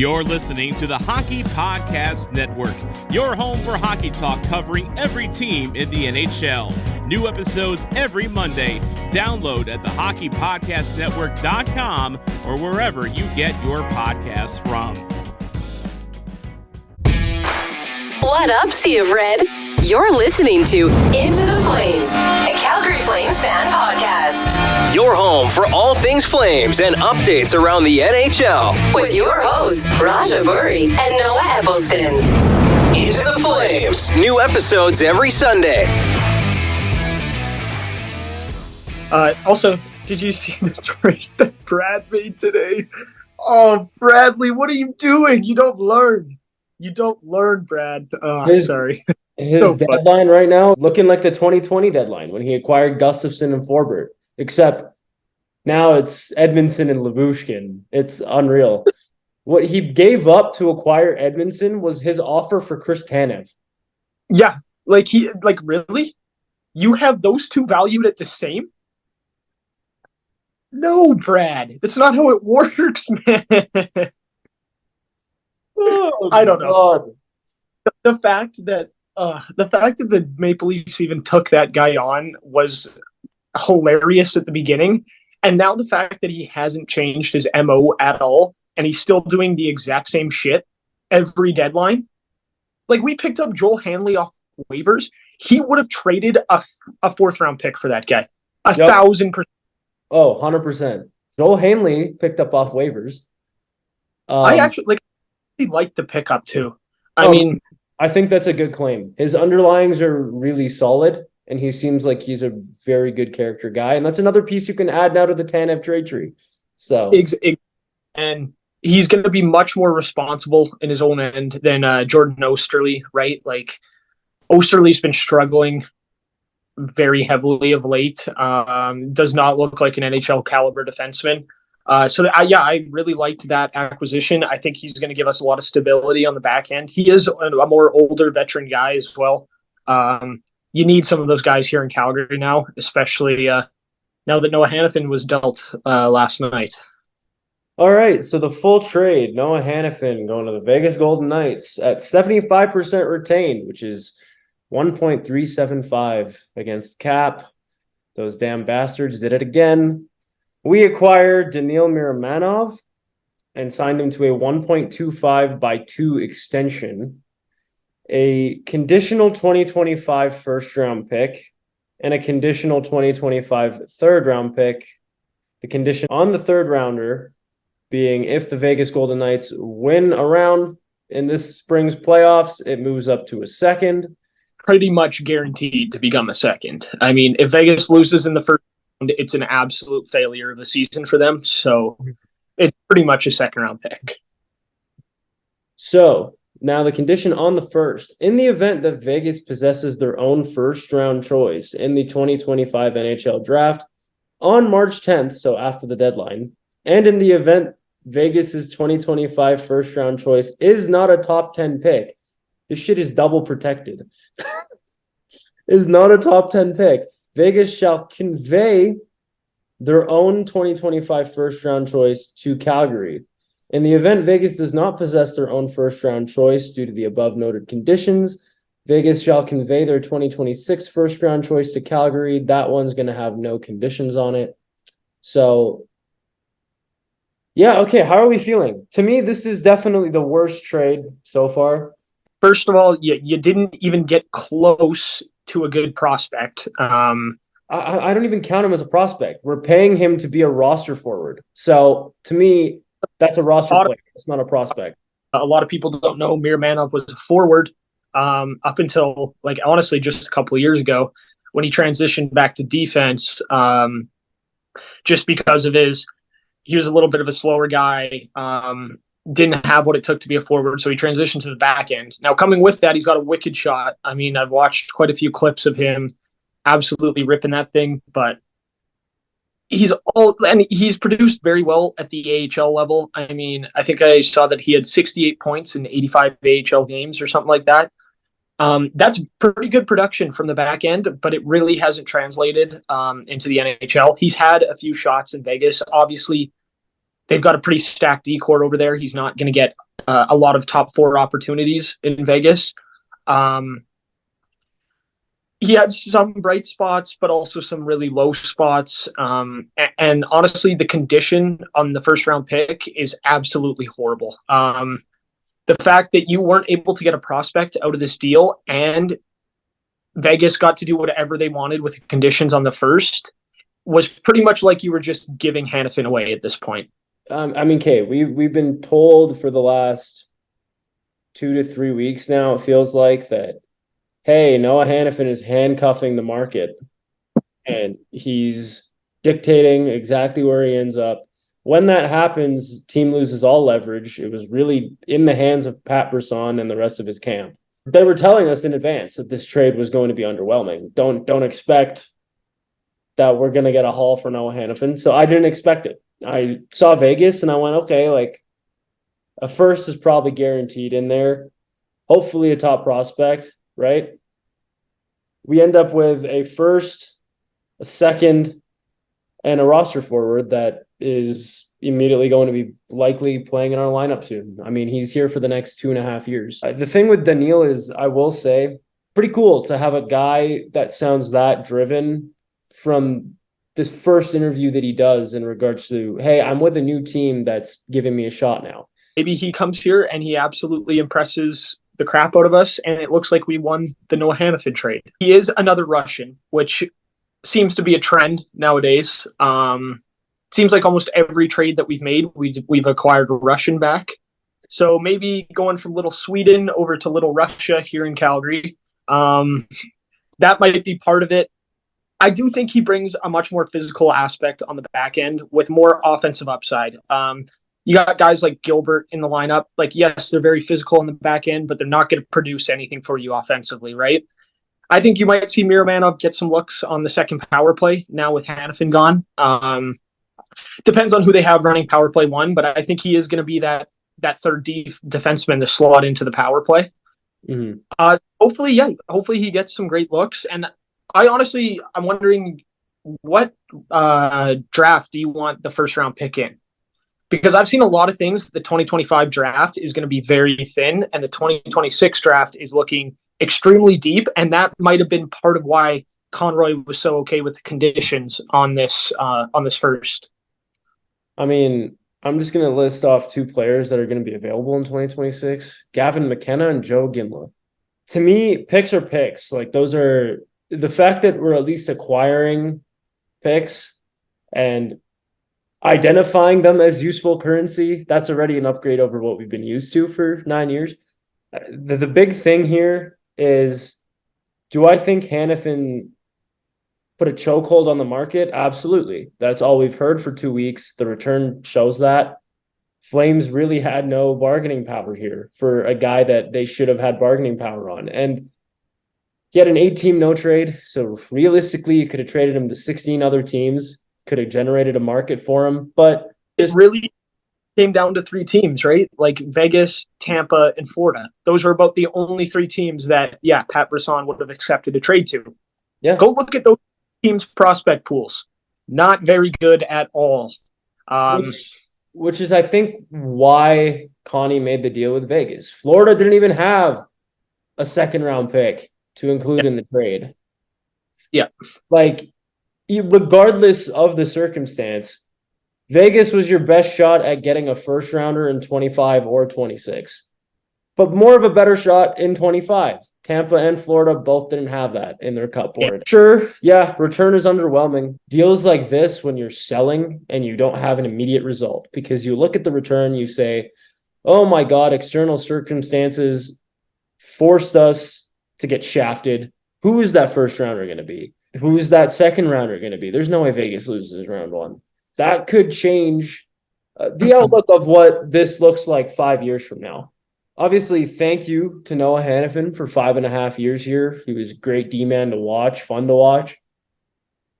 You're listening to the Hockey Podcast Network, your home for hockey talk covering every team in the NHL. New episodes every Monday. Download at thehockeypodcastnetwork.com or wherever you get your podcasts from. What up, Sea of Red? You're listening to Into the Flames, a Calgary Flames fan podcast. Your home for all things Flames and updates around the NHL. With your hosts, Raja Burri and Noah Eppelston. Into the Flames. New episodes every Sunday. Also, did you see the trade that Brad made today? Oh, Bradley, what are you doing? You don't learn. You don't learn, Brad. Sorry. His deadline right now looking like the 2020 deadline when he acquired Gustafsson and Forbert, except now it's Edmondson and Lyubushkin. It's unreal. What he gave up to acquire Edmondson was his offer for Chris Tanev. Yeah, really? You have those two valued at the same? No, Brad. That's not how it works, man. Oh, I don't know. God. The fact that the Maple Leafs even took that guy on was hilarious at the beginning. And now the fact that he hasn't changed his MO at all and he's still doing the exact same shit every deadline. Like, we picked up Joel Hanley off waivers. He would have traded a fourth round pick for that guy. 1,000%. Oh, 100%. Joel Hanley picked up off waivers. I actually like the pickup too. I think that's a good claim. His underlyings are really solid, and he seems like he's a very good character guy. And that's another piece you can add now to the Tanev trade tree. So, and he's going to be much more responsible in his own end than Jordan Oesterle, right? Like, Oesterle's been struggling very heavily of late. Does not look like an NHL caliber defenseman. I really liked that acquisition. I think he's going to give us a lot of stability on the back end. He is a more older veteran guy as well. You need some of those guys here in Calgary now, especially now that Noah Hanifin was dealt last night. All right, so the full trade, Noah Hanifin going to the Vegas Golden Knights at 75% retained, which is 1.375 against cap. Those damn bastards did it again. We acquired Daniil Miramanov and signed him to a 1.25x2 extension, a conditional 2025 first-round pick, and a conditional 2025 third-round pick. The condition on the third-rounder being if the Vegas Golden Knights win a round in this spring's playoffs, it moves up to a second. Pretty much guaranteed to become a second. I mean, if Vegas loses in the first, it's an absolute failure of a season for them. So it's pretty much a second-round pick. So now the condition on the first, in the event that Vegas possesses their own first-round choice in the 2025 NHL draft on March 10th, so after the deadline, and in the event Vegas's 2025 first-round choice is not a top 10 pick, this shit is double protected. Is not a top 10 pick. Vegas shall convey their own 2025 first-round choice to Calgary. In the event Vegas does not possess their own first-round choice due to the above-noted conditions, Vegas shall convey their 2026 first-round choice to Calgary. That one's going to have no conditions on it. So, yeah, okay, how are we feeling? To me, this is definitely the worst trade so far. First of all, you didn't even get close to a good prospect. I don't even count him as a prospect. We're paying him to be a roster forward. So to me, that's a roster player. It's not a prospect. A lot of people don't know Miramanov was a forward up until, honestly, just a couple of years ago when he transitioned back to defense, just because of he was a little bit of a slower guy, didn't have what it took to be a forward, so he transitioned to the back end. Now, coming with that, he's got a wicked shot. I mean, I've watched quite a few clips of him absolutely ripping that thing, but he's produced very well at the AHL level. I mean, I think I saw that he had 68 points in 85 AHL games or something like that. That's pretty good production from the back end, but it really hasn't translated into the NHL. He's had a few shots in Vegas. Obviously, they've got a pretty stacked D-core over there. He's not going to get a lot of top 4 opportunities in Vegas. He had some bright spots, but also some really low spots. And honestly, the condition on the first round pick is absolutely horrible. The fact that you weren't able to get a prospect out of this deal and Vegas got to do whatever they wanted with the conditions on the first was pretty much like you were just giving Hanifin away at this point. I mean, Kay, we've been told for the last 2 to 3 weeks now, it feels like, that, hey, Noah Hanifin is handcuffing the market and he's dictating exactly where he ends up. When that happens, team loses all leverage. It was really in the hands of Pat Brisson and the rest of his camp. They were telling us in advance that this trade was going to be underwhelming. Don't expect that we're going to get a haul for Noah Hanifin. So I didn't expect it. I saw Vegas and I went, okay, like a first is probably guaranteed in there. Hopefully a top prospect, right? We end up with a first, a second, and a roster forward that is immediately going to be likely playing in our lineup soon. I mean, he's here for the next 2.5 years. The thing with Daniil is, I will say, pretty cool to have a guy that sounds that driven from this first interview that he does in regards to, hey, I'm with a new team that's giving me a shot now. Maybe he comes here and he absolutely impresses the crap out of us, and it looks like we won the Noah Hanifin trade. He is another Russian, which seems to be a trend nowadays. Seems like almost every trade that we've made, we've acquired a Russian back. So maybe going from little Sweden over to little Russia here in Calgary, that might be part of it. I do think he brings a much more physical aspect on the back end with more offensive upside. You got guys like Gilbert in the lineup. Like, yes, they're very physical on the back end, but they're not going to produce anything for you offensively, right? I think you might see Miramanov get some looks on the second power play now with Hanifin gone. Depends on who they have running power play 1, but I think he is going to be that third defenseman to slot into the power play. Mm-hmm. Hopefully he gets some great looks. And I'm wondering, what draft do you want the first round pick in? Because I've seen a lot of things. The 2025 draft is going to be very thin, and the 2026 draft is looking extremely deep. And that might have been part of why Conroy was so okay with the conditions on this first. I mean, I'm just going to list off 2 players that are going to be available in 2026, Gavin McKenna and Joe Ginla. To me, picks are picks. Like, those are the fact that we're at least acquiring picks and identifying them as useful currency. That's already an upgrade over what we've been used to for 9 years. The big thing here is, do I think Hanifin put a chokehold on the market? Absolutely. That's all we've heard for 2 weeks. The return shows that. Flames really had no bargaining power here for a guy that they should have had bargaining power on. And he had an 8-team no trade. So realistically, you could have traded him to 16 other teams, could have generated a market for him. But it really came down to 3 teams, right? Like Vegas, Tampa, and Florida. Those were about the only 3 teams that, Pat Brisson would have accepted a trade to. Yeah. Go look at those teams' prospect pools. Not very good at all. Which is, I think, why Connie made the deal with Vegas. Florida didn't even have a second-round pick to include in the trade. Yeah. Like, regardless of the circumstance, Vegas was your best shot at getting a first-rounder in 25 or 26. But more of a better shot in 25. Tampa and Florida both didn't have that in their cup board. Sure, return is underwhelming. Deals like this, when you're selling and you don't have an immediate result, because you look at the return, you say, oh my God, external circumstances forced us to get shafted. Who is that first rounder going to be? Who is that second rounder going to be? There's no way Vegas loses round 1. That could change the outlook of what this looks like 5 years from now. Obviously, thank you to Noah Hanifin for 5.5 years here. He was a great D-man to watch, fun to watch.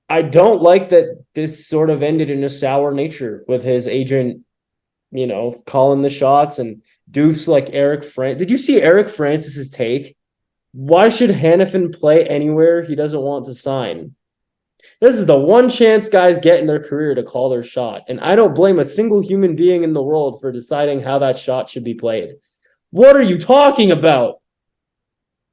I don't like that this sort of ended in a sour nature with his agent, calling the shots and doofs like Eric Francis. Did you see Eric Francis's take? Why should Hanifin play anywhere he doesn't want to sign? This is the one chance guys get in their career to call their shot. And I don't blame a single human being in the world for deciding how that shot should be played. What are you talking about?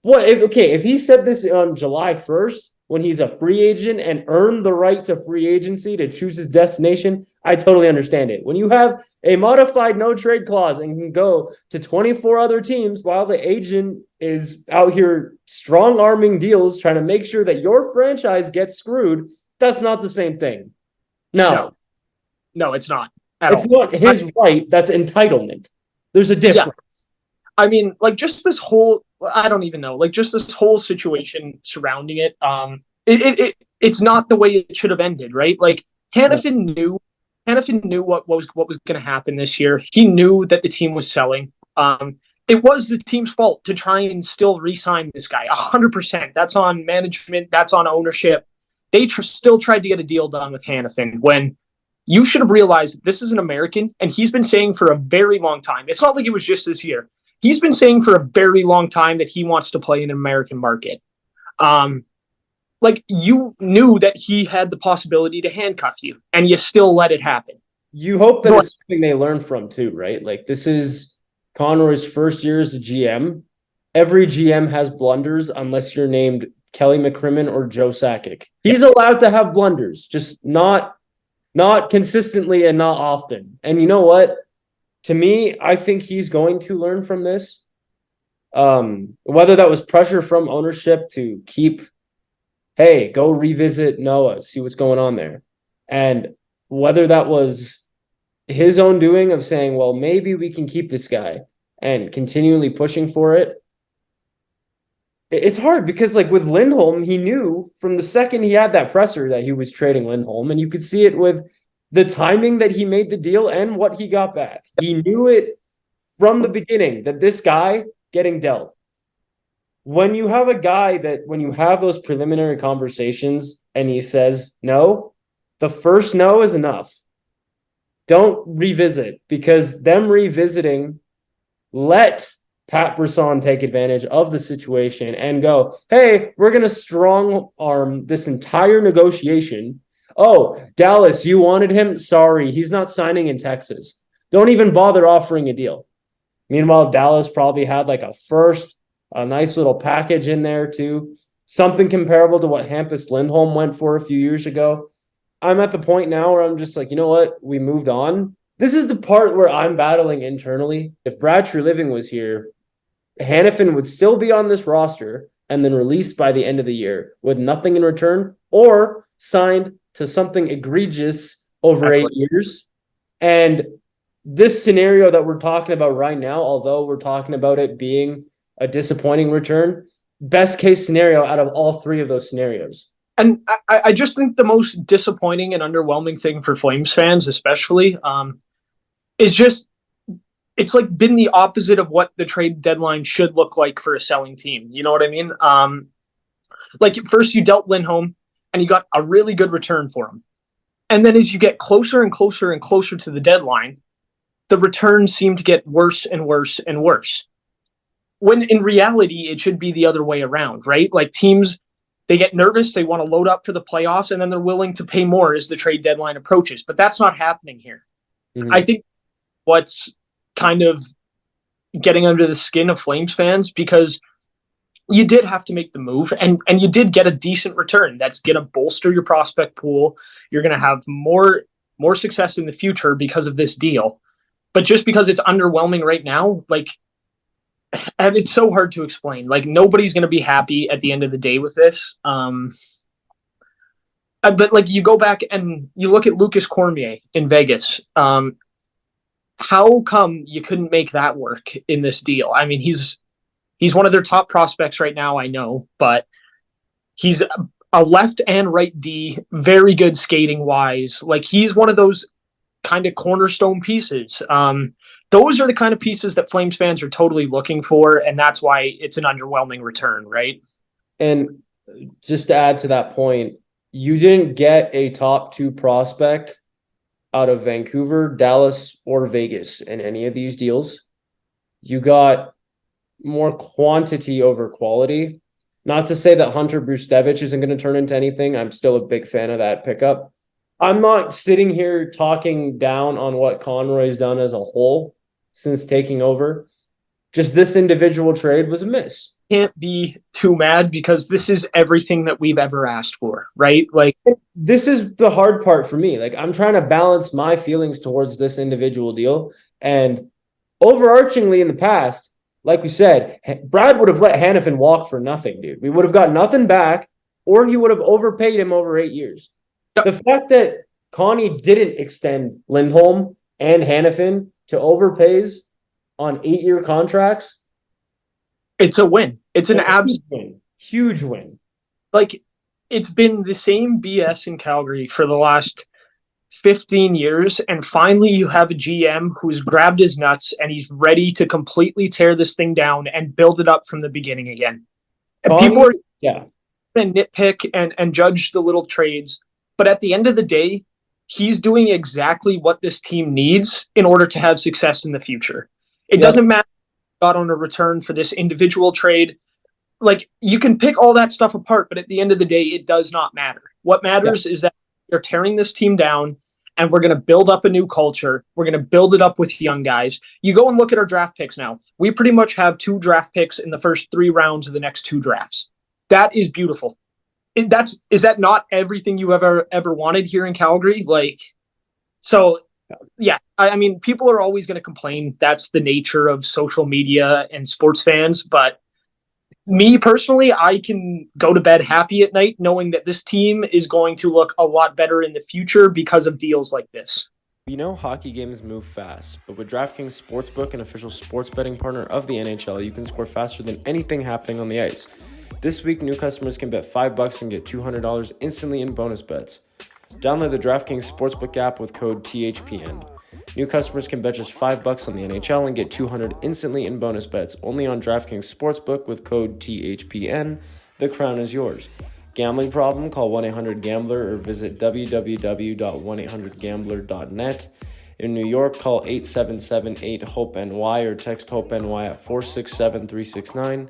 If he said this on July 1st, when he's a free agent and earned the right to free agency to choose his destination, I totally understand it. When you have a modified no trade clause and can go to 24 other teams while the agent is out here strong arming deals, trying to make sure that your franchise gets screwed, that's not the same thing. No, it's not. It's not his right. That's entitlement. There's a difference. Yeah. I mean, like, just this whole, I don't even know, like, just this whole situation surrounding it, it's not the way it should have ended, right? Like, Hanifin knew what was going to happen this year. He knew that the team was selling. It was the team's fault to try and still re-sign this guy. 100%. That's on management. That's on ownership. They still tried to get a deal done with Hanifin when you should have realized that this is an American, and he's been saying for a very long time. It's not like it was just this year. He's been saying for a very long time that he wants to play in an American market. Like, you knew that he had the possibility to handcuff you, and you still let it happen. You hope that it's something they learn from too, right? Like, this is Conroy's first year as a GM. Every GM has blunders unless you're named Kelly McCrimmon or Joe Sakic. He's allowed to have blunders, just not consistently and not often. And you know what? To me, I think he's going to learn from this. Whether that was pressure from ownership to keep, hey, go revisit Noah, see what's going on there. And whether that was his own doing of saying, well, maybe we can keep this guy and continually pushing for it. It's hard because, like, with Lindholm, he knew from the second he had that presser that he was trading Lindholm, and you could see it with the timing that he made the deal and what he got back. He knew it from the beginning that this guy getting dealt. When you have a guy that, when you have those preliminary conversations and he says no, the first no is enough. Don't revisit, because them revisiting, let Pat Brisson take advantage of the situation and go, hey, we're going to strong arm this entire negotiation. Oh, Dallas, you wanted him? Sorry, he's not signing in Texas. Don't even bother offering a deal. Meanwhile, Dallas probably had like a nice little package in there too. Something comparable to what Hampus Lindholm went for a few years ago. I'm at the point now where I'm just like, you know what? We moved on. This is the part where I'm battling internally. If Brad Treliving was here, Hanifin would still be on this roster and then released by the end of the year with nothing in return, or signed to something egregious over 8 years. And this scenario that we're talking about right now, although we're talking about it being a disappointing return, best case scenario out of all three of those scenarios. And I just think the most disappointing and underwhelming thing for Flames fans, especially, is just, it's like been the opposite of what the trade deadline should look like for a selling team. You know what I mean? Like, first you dealt Lindholm and you got a really good return for him. And then as you get closer and closer and closer to the deadline, the returns seem to get worse and worse and worse. When in reality, it should be the other way around, right? Like, teams, they get nervous, they want to load up for the playoffs, and then they're willing to pay more as the trade deadline approaches. But that's not happening here. Mm-hmm. I think what's kind of getting under the skin of Flames fans, because you did have to make the move, and you did get a decent return. That's going to bolster your prospect pool. You're going to have more success in the future because of this deal. But just because it's underwhelming right now, like, and it's so hard to explain. Like, nobody's going to be happy at the end of the day with this. But like, you go back and you look at Lucas Cormier in Vegas. How come you couldn't make that work in this deal? I mean, he's one of their top prospects right now, I know, but he's a left and right D, very good skating wise. Like, he's one of those kind of cornerstone pieces. Those are the kind of pieces that Flames fans are totally looking for, and that's why it's an underwhelming return, right? And just to add to that point, you didn't get a top two prospect out of Vancouver, Dallas, or Vegas in any of these deals. You got more quantity over quality. Not to say that Hunter Brustevich isn't going to turn into anything. I'm still a big fan of that pickup. I'm not sitting here talking down on what Conroy's done as a whole since taking over. Just this individual trade was a miss. Can't be too mad because this is everything that we've ever asked for, right? Like, this is the hard part for me. Like, I'm trying to balance my feelings towards this individual deal. And overarchingly in the past, like we said, Brad would have let Hanifin walk for nothing, dude. We would have got nothing back, or he would have overpaid him over 8 years. Yep. The fact that Connie didn't extend Lindholm and Hanifin to overpays on 8-year contracts, it's a win. It's an absolute win. Huge win. Like, it's been the same BS in Calgary for the last 15 years, and finally you have a GM who's grabbed his nuts and he's ready to completely tear this thing down and build it up from the beginning again. And people are going to nitpick and judge the little trades, but at the end of the day, he's doing exactly what this team needs in order to have success in the future. It doesn't matter if he got on a return for this individual trade. Like, you can pick all that stuff apart, but at the end of the day, it does not matter. What matters is that you're tearing this team down, and we're going to build up a new culture. We're going to build it up with young guys. You go and look at our draft picks now. We pretty much have 2 draft picks in the first 3 rounds of the next 2 drafts. That is beautiful. Is that not everything you ever wanted here in Calgary? Like, so yeah, I mean, people are always going to complain. That's the nature of social media and sports fans. But me personally, I can go to bed happy at night knowing that this team is going to look a lot better in the future because of deals like this. We know hockey games move fast, but with DraftKings Sportsbook, an official sports betting partner of the NHL, you can score faster than anything happening on the ice. This week, new customers can bet $5 and get $200 instantly in bonus bets. Download the DraftKings Sportsbook app with code THPN. New customers can bet just $5 on the NHL and get $200 instantly in bonus bets only on DraftKings Sportsbook with code THPN. The crown is yours. Gambling problem? Call 1-800-GAMBLER or visit www.1800gambler.net. In New York, call 877-8-HOPE-NY or text HOPE-NY at 467-369.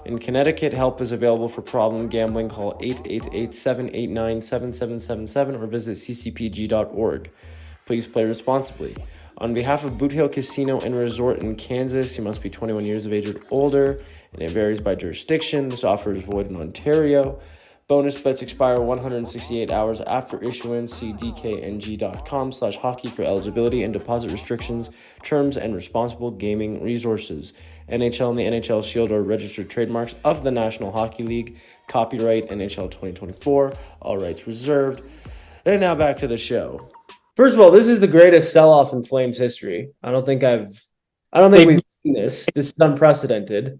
In Connecticut, help is available for problem gambling. Call 888-789-7777 or visit ccpg.org. Please play responsibly. On behalf of Boot Hill Casino and Resort in Kansas, you must be 21 years of age or older, and it varies by jurisdiction. This offer is void in Ontario. Bonus bets expire 168 hours after issuance. See dkng.com/hockey for eligibility and deposit restrictions, terms, and responsible gaming resources. NHL and the NHL Shield are registered trademarks of the National Hockey League. Copyright NHL 2024. All rights reserved. And now back to the show. First of all, this is the greatest sell-off in Flames history. I don't think we've seen this. This is unprecedented.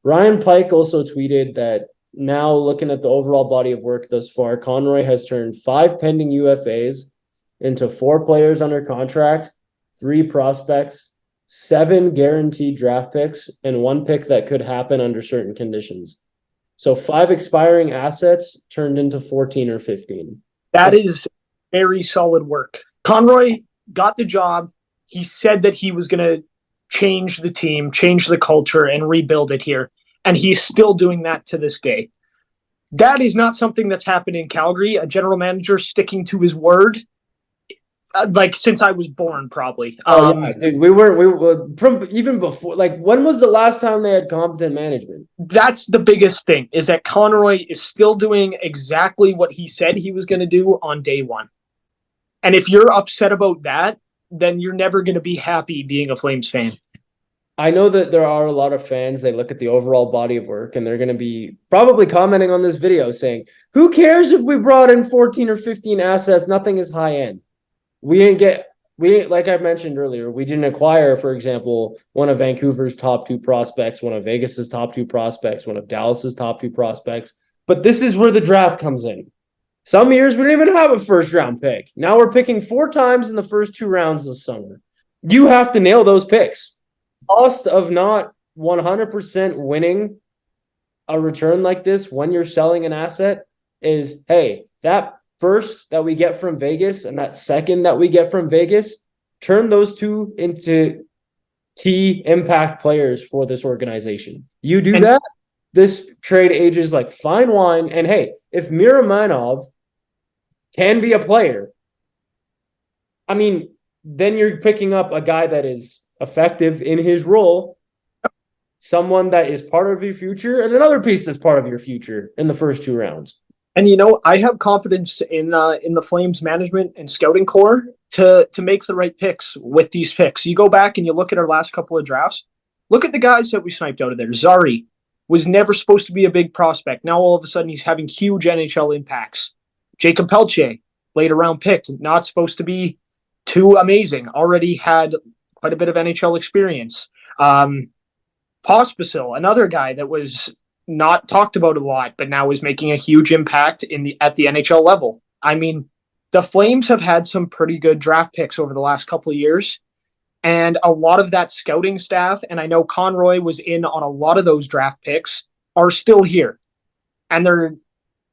Ryan Pike also tweeted that now looking at the overall body of work thus far, Conroy has turned 5 pending UFAs into 4 players under contract, 3 prospects, 7 guaranteed draft picks, and 1 pick that could happen under certain conditions. So 5 expiring assets turned into 14 or 15. That is very solid work. Conroy got the job. He said that he was going to change the team, change the culture, and rebuild it here. And he's still doing that to this day. That is not something that's happened in Calgary. A general manager sticking to his word, like since I was born, probably. Dude, we were from even before. Like, when was the last time they had competent management? That's the biggest thing, is that Conroy is still doing exactly what he said he was going to do on day one. And if you're upset about that, then you're never going to be happy being a Flames fan. I know that there are a lot of fans, they look at the overall body of work and they're going to be probably commenting on this video saying, who cares if we brought in 14 or 15 assets? Nothing is high end. Like I mentioned earlier, we didn't acquire, for example, one of Vancouver's top 2 prospects, one of Vegas's top 2 prospects, one of Dallas's top 2 prospects. But this is where the draft comes in. Some years we don't even have a first round pick. Now we're picking 4 times in the first 2 rounds this summer. You have to nail those picks. Cost of not 100% winning a return like this when you're selling an asset is, hey, that first that we get from Vegas and that second that we get from Vegas, turn those 2 into key impact players for this organization. You do that, this trade ages like fine wine. And hey, if Miramanov can be a player, I mean, then you're picking up a guy that is effective in his role, someone that is part of your future, and another piece that's part of your future in the first 2 rounds. And I have confidence in the Flames management and scouting core to make the right picks with these picks. You go back and you look at our last couple of drafts. Look at the guys that we sniped out of there. Zari was never supposed to be a big prospect. Now all of a sudden he's having huge NHL impacts. Jacob Pelche, later round picked, not supposed to be too amazing. Already had quite a bit of NHL experience. Pospisil, another guy that was not talked about a lot, but now is making a huge impact at the NHL level. I mean, the Flames have had some pretty good draft picks over the last couple of years, and a lot of that scouting staff, and I know Conroy was in on a lot of those draft picks, are still here, and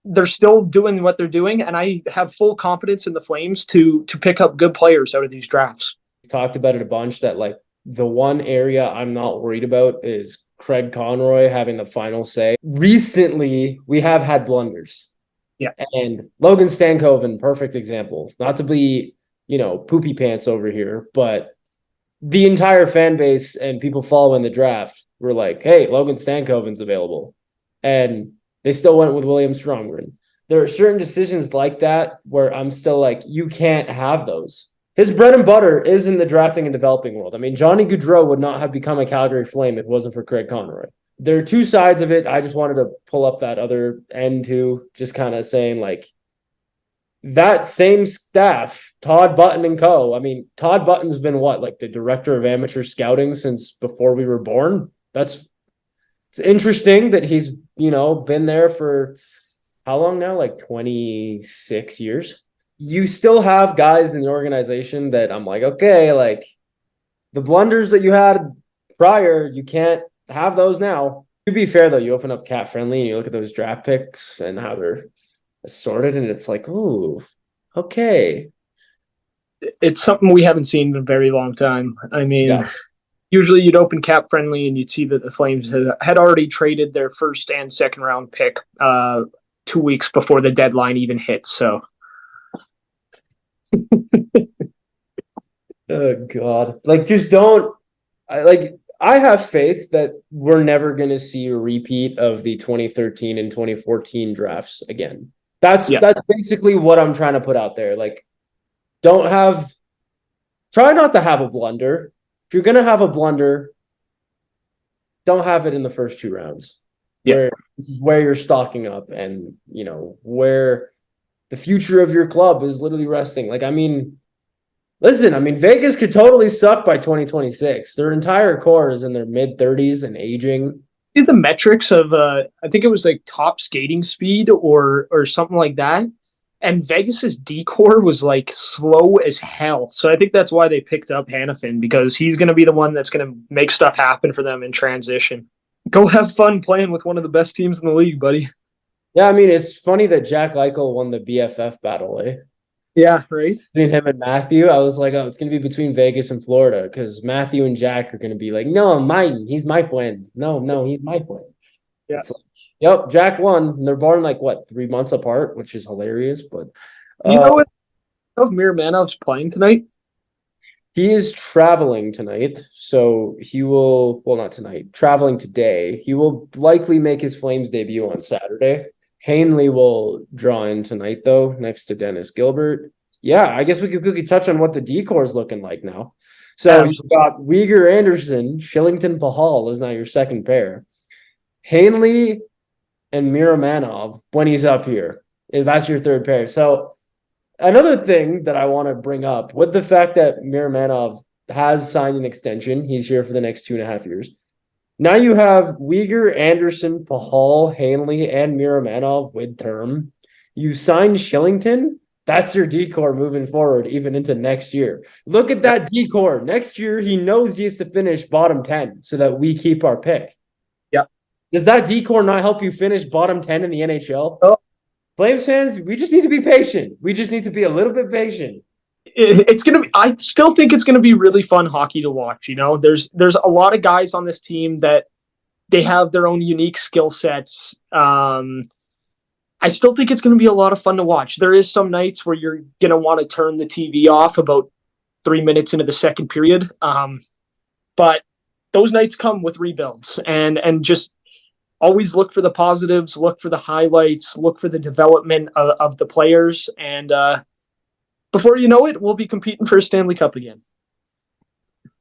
they're still doing what they're doing, and I have full confidence in the Flames to pick up good players out of these drafts. We've talked about it a bunch that like the one area I'm not worried about is Craig Conroy having the final say. Recently, we have had blunders. Yeah. And Logan Stankoven, perfect example. Not to be, poopy pants over here, but the entire fan base and people following the draft were like, hey, Logan Stankoven's available. And they still went with William Stromgren. There are certain decisions like that where I'm still like, you can't have those. His bread and butter is in the drafting and developing world. I mean, Johnny Gaudreau would not have become a Calgary Flame if it wasn't for Craig Conroy. There are 2 sides of it. I just wanted to pull up that other end too, just kind of saying like that same staff, Todd Button and co. I mean, Todd Button's been like the director of amateur scouting since before we were born. It's interesting that he's, been there for how long now? Like 26 years. You still have guys in the organization that I'm like, okay, like the blunders that you had prior, you can't have those now. To be fair, though, you open up Cat Friendly and you look at those draft picks and how they're assorted, and it's like, ooh, okay. It's something we haven't seen in a very long time. I mean, Usually you'd open Cap Friendly and you'd see that the Flames had already traded their first and second round pick 2 weeks before the deadline even hit. So. Oh God! Like, just don't. I have faith that we're never going to see a repeat of the 2013 and 2014 drafts again. That's basically what I'm trying to put out there. Like, try not to have a blunder. If you're going to have a blunder, don't have it in the first 2 rounds. Yeah, this is where you're stocking up, and where the future of your club is literally resting. Like, I mean, listen, Vegas could totally suck by 2026. Their entire core is in their mid-30s and aging. See the metrics of, I think it was like top skating speed or something like that. And Vegas's D-core was like slow as hell. So I think that's why they picked up Hanifin, because he's going to be the one that's going to make stuff happen for them in transition. Go have fun playing with one of the best teams in the league, buddy. Yeah, it's funny that Jack Eichel won the BFF battle, eh? Yeah, right. Between him and Matthew, I was like, oh, it's going to be between Vegas and Florida, because Matthew and Jack are going to be like, no, mine. He's my friend. No, he's my friend. Yeah. It's like, yep, Jack won. And they're born 3 months apart, which is hilarious. But you know what? Miramanov's playing tonight. He is traveling tonight, so he will. Well, not tonight. Traveling today. He will likely make his Flames debut on Saturday. Hanley will draw in tonight, though, next to Dennis Gilbert. Yeah, I guess we could quickly touch on what the D-core is looking like now. So you've got Uyghur Anderson, Shillington Pahal is now your second pair. Hanley and Miramanov, when he's up here, that's your third pair. So another thing that I want to bring up, with the fact that Miramanov has signed an extension, he's here for the next 2.5 years. Now you have Uyghur, Anderson, Pahal, Hanley, and Miramanov with term. You signed Shillington. That's your D-core moving forward, even into next year. Look at that D-core. Next year, he knows he has to finish bottom 10 so that we keep our pick. Yeah. Does that D-core not help you finish bottom 10 in the NHL? Oh. Flames fans, we just need to be patient. We just need to be a little bit patient. It's going to be, I still think it's going to be really fun hockey to watch. There's a lot of guys on this team that They have their own unique skill sets. I still think it's going to be a lot of fun to watch. There is some nights where you're going to want to turn the TV off about 3 minutes into the second period. But those nights come with rebuilds, and just always look for the positives, look for the highlights, look for the development of the players. And before you know it, we'll be competing for a Stanley Cup again.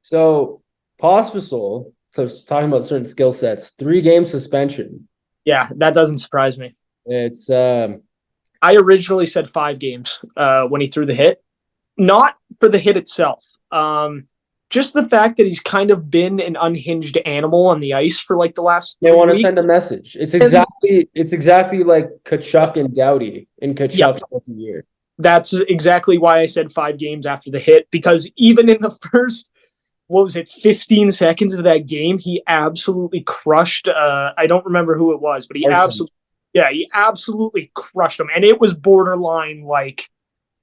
So Pospisil, so talking about certain skill sets, 3-game suspension. Yeah, that doesn't surprise me. It's I originally said 5 games when he threw the hit, not for the hit itself. Just the fact that he's kind of been an unhinged animal on the ice for like the last. They want to send a message. It's exactly like Kachuk and Doughty in Kachuk's rookie year. That's exactly why I said 5 games after the hit, because even in the first, 15 seconds of that game, he absolutely crushed. I don't remember who it was, but he absolutely crushed him, and it was borderline like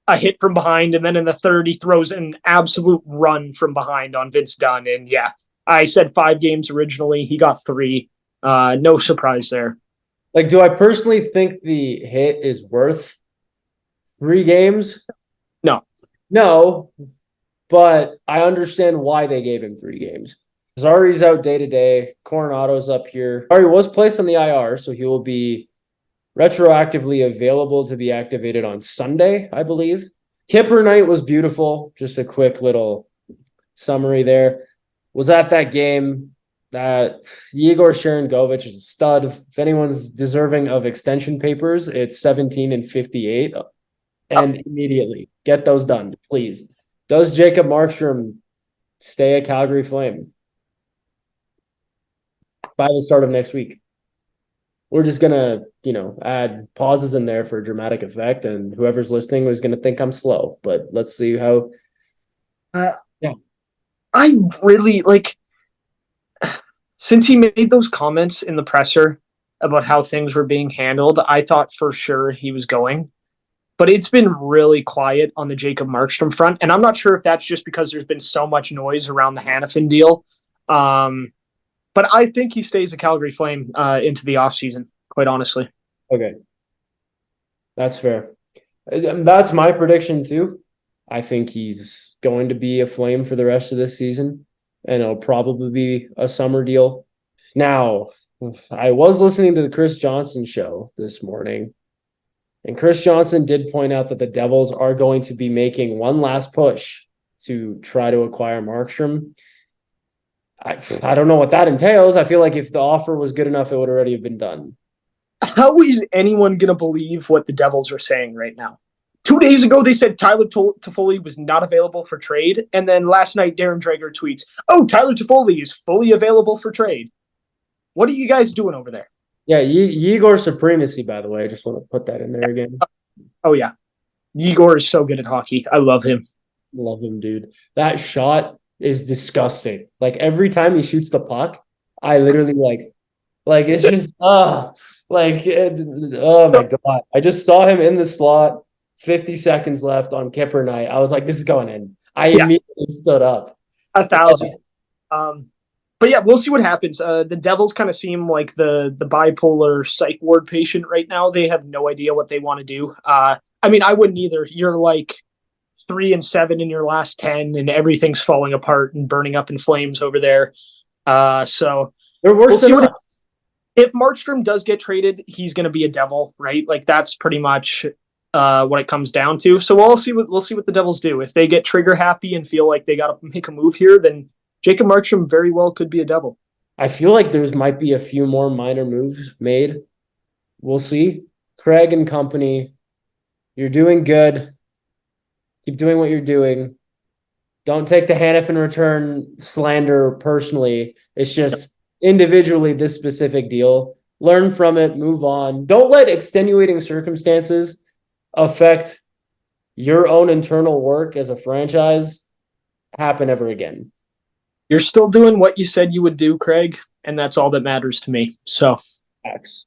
a hit from behind, and then in the third, he throws an absolute run from behind on Vince Dunn. And yeah, I said 5 games originally. He got 3. No surprise there. Like, do I personally think the hit is worth 3 games? No, but I understand why they gave him 3 games. Zari's out day to day. Coronado's up here. Zari was placed on the IR, so he will be retroactively available to be activated on Sunday, I believe. Kipper night was beautiful. Just a quick little summary there. Was at that game that Yegor Sharangovich is a stud. If anyone's deserving of extension papers, it's 17 and 58. And immediately get those done, please. Does Jacob Markstrom stay a Calgary Flame by the start of next week? We're just going to, add pauses in there for dramatic effect, and whoever's listening is going to think I'm slow. But let's see how. I really, since he made those comments in the presser about how things were being handled, I thought for sure he was going. But it's been really quiet on the Jacob Markstrom front, and I'm not sure if that's just because there's been so much noise around the Hanifin deal. But I think he stays a Calgary Flame into the offseason, quite honestly. Okay. That's fair. That's my prediction too. I think he's going to be a Flame for the rest of this season, and it'll probably be a summer deal. Now, I was listening to the Chris Johnson show this morning, and Chris Johnson did point out that the Devils are going to be making one last push to try to acquire Markstrom. I don't know what that entails. I feel like if the offer was good enough, it would already have been done. How is anyone going to believe what the Devils are saying right now? 2 days ago, they said Tyler Toffoli was not available for trade. And then last night, Darren Dreger tweets, "Oh, Tyler Toffoli is fully available for trade." What are you guys doing over there? Yeah, Yegor supremacy, by the way. I just want to put that in there again. Oh, yeah. Yegor is so good at hockey. I love him. Love him, dude. That shot is disgusting. Like, every time he shoots the puck, I literally it's just, oh my God. I just saw him in the slot, 50 seconds left on Kipper night. I was like, this is going in. I immediately stood up. 1,000. But yeah, we'll see what happens. The Devils kind of seem like the bipolar psych ward patient right now. They have no idea what they want to do. I wouldn't either. You're like 3-7 in your last 10, and everything's falling apart and burning up in flames over there. So they're worse than us. If Markstrom does get traded, he's going to be a Devil, right? Like, that's pretty much what it comes down to. So we'll see what the Devils do. If they get trigger happy and feel like they got to make a move here, then Jacob Markstrom very well could be a Devil. I feel like there might be a few more minor moves made. We'll see. Craig and company, you're doing good. Keep doing what you're doing. Don't take the Hanifin return slander personally. It's just individually this specific deal. Learn from it. Move on. Don't let extenuating circumstances affect your own internal work as a franchise happen ever again. You're still doing what you said you would do, Craig, and that's all that matters to me. So, X.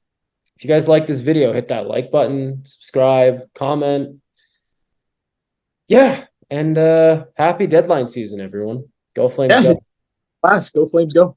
If you guys like this video, hit that like button, subscribe, comment. Yeah, and happy deadline season, everyone. Go Flames, go. Go Flames, go.